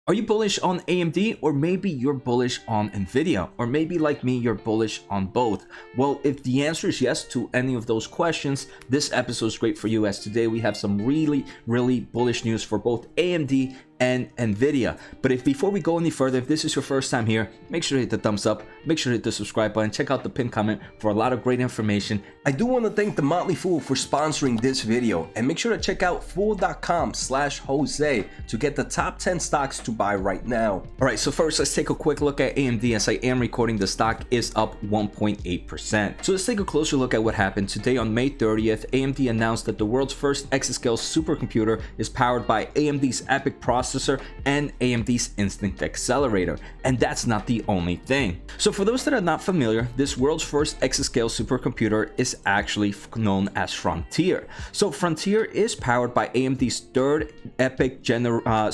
Are you bullish on AMD, or maybe you're bullish on Nvidia, or maybe like me, you're bullish on both? Well, if the answer is yes to any of those questions, this episode is great for you, as today we have some really bullish news for both AMD and Nvidia. But before we go any further, if this is your first time here, make sure to hit the thumbs up, make sure to hit the subscribe button, check out the pinned comment for a lot of great information. I do want to thank The Motley Fool for sponsoring this video, and make sure to check out fool.com/Jose to get the top 10 stocks to buy right now. All right, so first let's take a quick look at AMD. As I am recording, the stock is up 1.8%. So let's take a closer look at what happened. Today on May 30th, AMD announced that the world's first exascale supercomputer is powered by AMD's EPYC processor and AMD's Instinct accelerator. And that's not the only thing. So for those that are not familiar, this world's first exascale supercomputer is actually known as Frontier. So Frontier is powered by AMD's third EPYC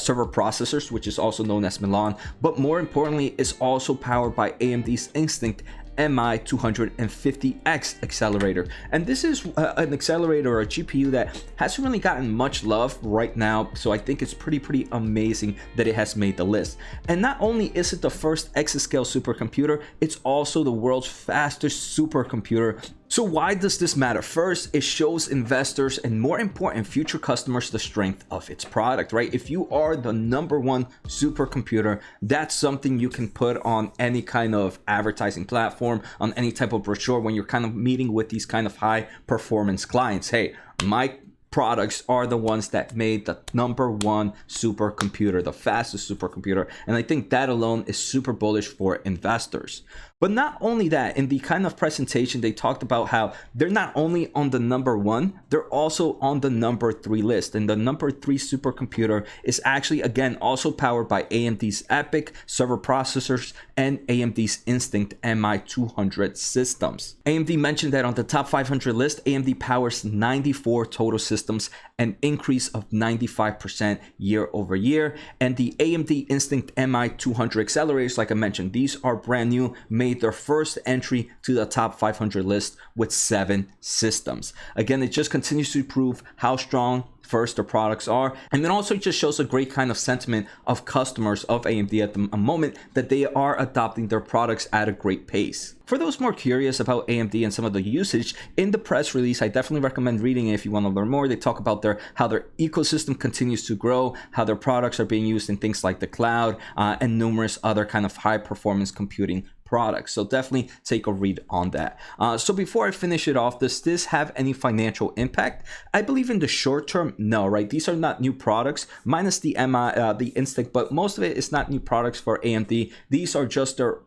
server processors, which is also known as Milan, but more importantly is also powered by AMD's Instinct MI250X accelerator. And this is an accelerator, or a GPU, that hasn't really gotten much love right now, so I think it's pretty amazing that it has made the list. And not only is it the first exascale supercomputer, it's also the world's fastest supercomputer. So why does this matter? First, it shows investors and, more important, future customers the strength of its product, right? If you are the #1 supercomputer, that's something you can put on any kind of advertising platform, on any type of brochure when you're kind of meeting with these kind of high performance clients. Hey, my products are the ones that made the #1 supercomputer, the fastest supercomputer. And I think that alone is super bullish for investors. But not only that, in the kind of presentation, they talked about how they're not only on the #1, they're also on the #3 list. And the #3 supercomputer is actually, again, also powered by AMD's EPYC server processors and AMD's Instinct MI200 systems. AMD mentioned that on the top 500 list, AMD powers 94 total systems, an increase of 95% year over year. And the AMD Instinct MI200 accelerators, like I mentioned, these are brand new, made their first entry to the top 500 list with 7 systems. Again, it just continues to prove how strong first their products are, and then also just shows a great kind of sentiment of customers of AMD at the moment, that they are adopting their products at a great pace. For those more curious about AMD and some of the usage, in the press release, I definitely recommend reading it if you want to learn more. They talk about how their ecosystem continues to grow, how their products are being used in things like the cloud, and numerous other kind of high performance computing products. So definitely take a read on that. So before I finish it off, does this have any financial impact? I believe in the short term, no, right? These are not new products, minus the the Instinct, but most of it is not new products for AMD. These are just their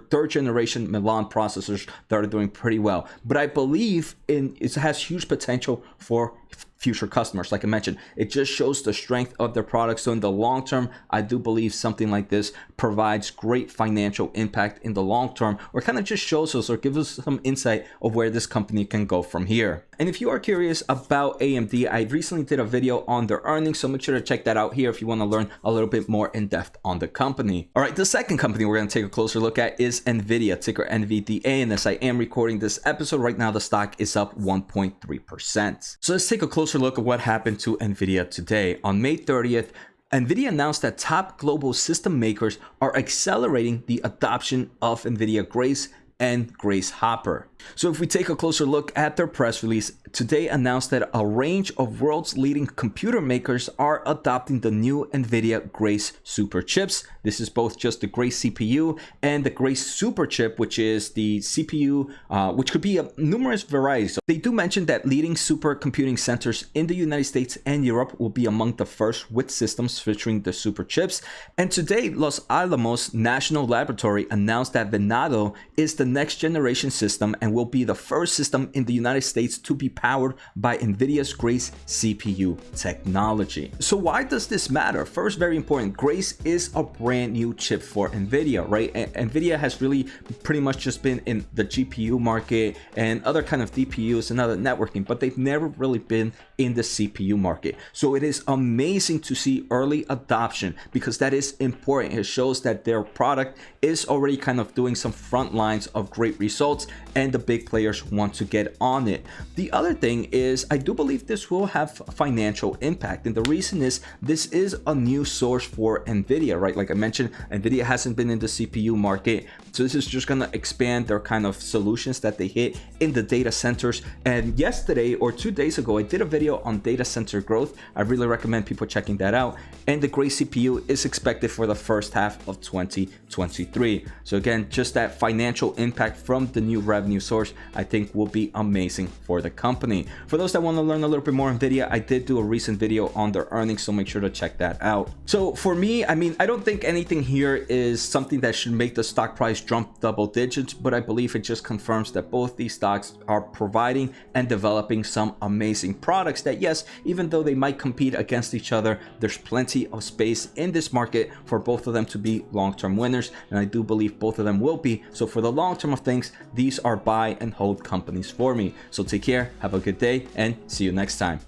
third generation Milan processors that are doing pretty well. But I believe it has huge potential for future customers. Like I mentioned, it just shows the strength of their products. So in the long term, I do believe something like this provides great financial impact in the long term, or kind of just shows us or gives us some insight of where this company can go from here. And if you are curious about AMD, I recently did a video on their earnings, so make sure to check that out here if you want to learn a little bit more in depth on the company. All right, the second company we're going to take a closer look at is Nvidia, ticker NVDA. And as I am recording this episode right now, the stock is up 1.3%. So let's take a closer look at what happened to Nvidia today. On May 30th, Nvidia announced that top global system makers are accelerating the adoption of Nvidia Grace and Grace Hopper. So if we take a closer look at their press release, today announced that a range of world's leading computer makers are adopting the new Nvidia Grace super chips. This is both just the Grace CPU and the Grace Superchip, which is the CPU, which could be numerous varieties. So they do mention that leading supercomputing centers in the United States and Europe will be among the first with systems featuring the super chips. And today, Los Alamos National Laboratory announced that Venado is the next generation system and will be the first system in the United States to be powered by Nvidia's Grace CPU technology. So why does this matter? First, very important, Grace is a brand new chip for Nvidia, right? Nvidia has really pretty much just been in the GPU market and other kind of DPUs and other networking, but they've never really been in the CPU market. So it is amazing to see early adoption, because that is important. It shows that their product is already kind of doing some front lines of great results and the big players want to get on it. The other thing is I do believe this will have financial impact, and the reason is this is a new source for Nvidia, right? Like I mentioned, Nvidia hasn't been in the CPU market, so this is just going to expand their kind of solutions that they hit in the data centers. And yesterday or 2 days ago, I did a video on data center growth. I really recommend people checking that out. And the Grace CPU is expected for the first half of 2023. So again, just that financial impact from the new revenue source, I think will be amazing for the company. For those that want to learn a little bit more on Nvidia, I did do a recent video on their earnings, so make sure to check that out. So for me, I mean, I don't think anything here is something that should make the stock price jump double digits, but I believe it just confirms that both these stocks are providing and developing some amazing products that, yes, even though they might compete against each other, there's plenty of space in this market for both of them to be long-term winners, and I do believe both of them will be. So for the long term of things, these are buy and hold companies for me. So take care, have a good day, and see you next time.